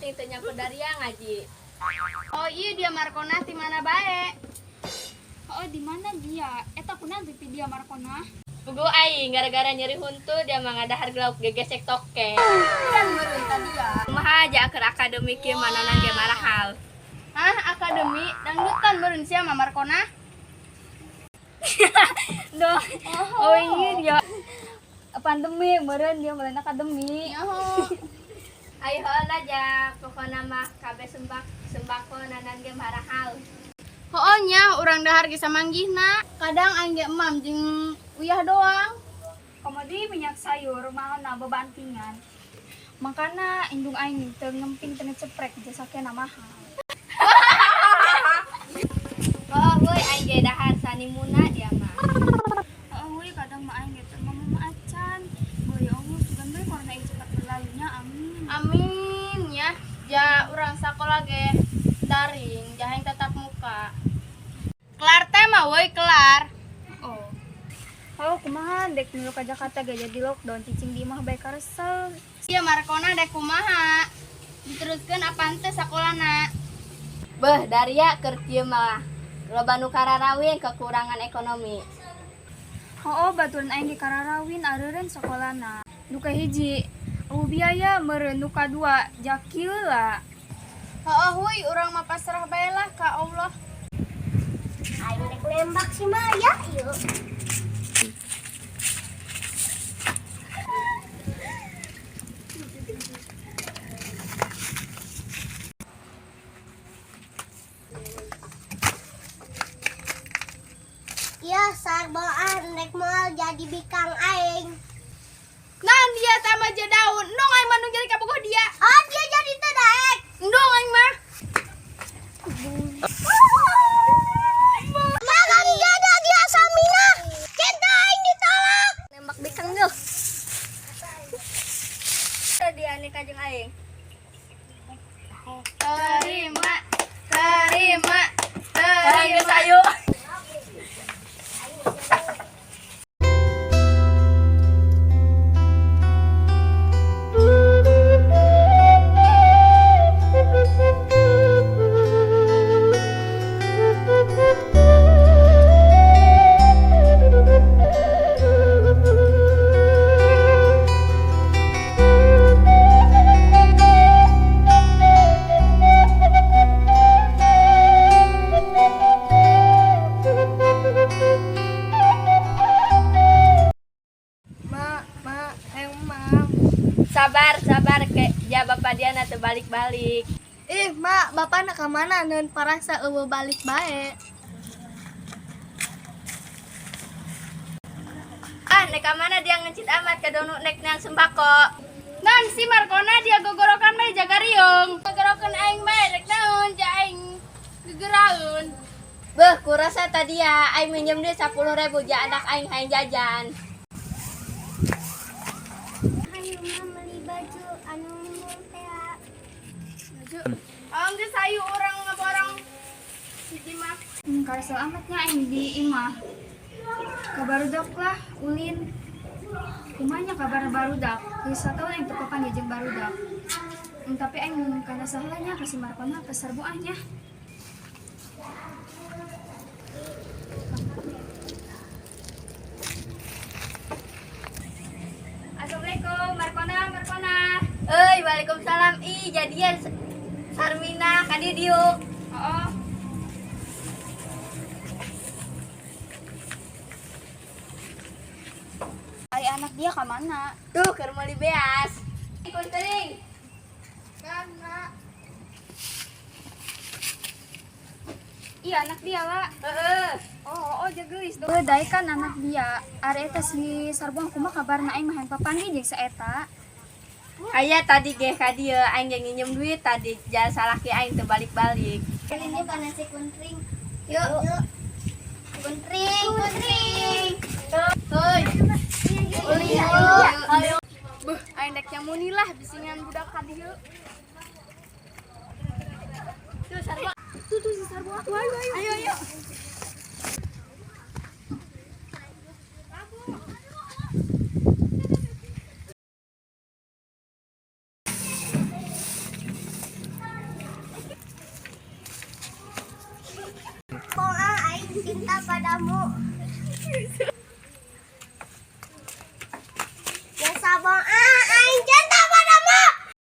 ting teu nyampe Daria ngaji. Oh iya dia Markona di mana bae? Oh di mana dia? Eta kunaon teh dia Markona? Pugu aing gara-gara nyeri huntu dia mah ngadahar lauk gegesek toke. Kan meureun tadi ya. Kumaha aja keur akademi kieu manonan ge marahal. Hah, akademi dangdutan meureun sia mah Markona? Duh. Oh iya dia pandemi meureun dia meureun akademi. Nyaho. Ayo heula aja pokona mah kabeh sembako nanan ge marahal. Hooh nya urang dahar ge samanggihna. Kadang aing ge emam jeung uyah doang. Komodi minyak sayur mahal na bebantingan. Makana indung aing teu ngemping teu ceprek jasa kena mahal. Oh, woi aing ge dahar sanimuna dia mah. Euy kadang mah aing teu mama acan. Boy Allah sugan bae corona ieu cepat berlalunya amin. Amin ya. Ja urang sakola ge daring, jaheng tatap muka. Kelar teh mah woi kelar. Oh. Oh kumaha dek nu ka Jakarta ge jadi lockdown cicing di imah bae karesel. Iya Markona dek kumaha. Diteruskeun apaan teh sakolana. Beuh, Daria keur kieu mah. Loba nu kararawin kekurangan ekonomi. Oh baturan aing ge kararawin areureun sakolana. Nu kahiji biaya meureun nu kadua jakil lah. Heuh woi urang mah pasrah bae lah ka Allah. Aing rek lembak si Maya ieu. Ya sarboan rek moal jadi bikang aing. Nah dia sama aja daun. Ndong aing mah nu jadi kabogoh dia. Oh dia jadi teu daek. Ndong aing mah. Magang jada dia Samina. Cinta aing ditolak. Nembak bikang geus. Dia nih kajeng aing. Terima. Terima. Aing geus Terima. ayo. Sabar ke ja bapak dia teu balik-balik. Ih, Mak, bapak nak ke mana? Neun parasa eueuh balik bae. Ah, nek ka mana dia ngecit amat ka donu nek nang sembako. Nan si Markona dia gogorokan bae jaga riung. Gogorokan aing bae rek naon ja aing gegeraeun. Beuh, kurasa tadi ya aing minjem dia 10.000 ja anak aing hayang jajan. Ayo mah beli baju anu minum teh. Ang geus sayu urang ngaborong siji mah. Karesel amatnya aing di imah. Kabarudak lah ulin. Kumanya kabar barudak. Geus sataun aing teu papanggih jeung barudak. Tapi aing kana sahalanya kasih Markona ke sarboahnya. Assalamualaikum Markona. Euy, waalaikumsalam. Ih, jadian Sarmina ka dieu. Oh. Ari anak dia ka mana? Tuh, keur meuli beas. Ikut teuing. Kan, Mak. Iya anak dia lah. Heeh. Oh geus. Daek kan anak dia. Ari eta si sarboang kumaha kabarna aing mah hayang papanggih jeung saeta. Aya tadi ge ka dieu aing ge nginjem duit tadi jasa salaki aing teu balik-balik. Ini kana si kuntring. Yuk. Kuntring. Heuy. Uli Ayo. Beuh, aing dek nyamuni lah bisingan budak ka dieu. Tuh, sarwa. Tuh si sarboang. Ayo. kamu.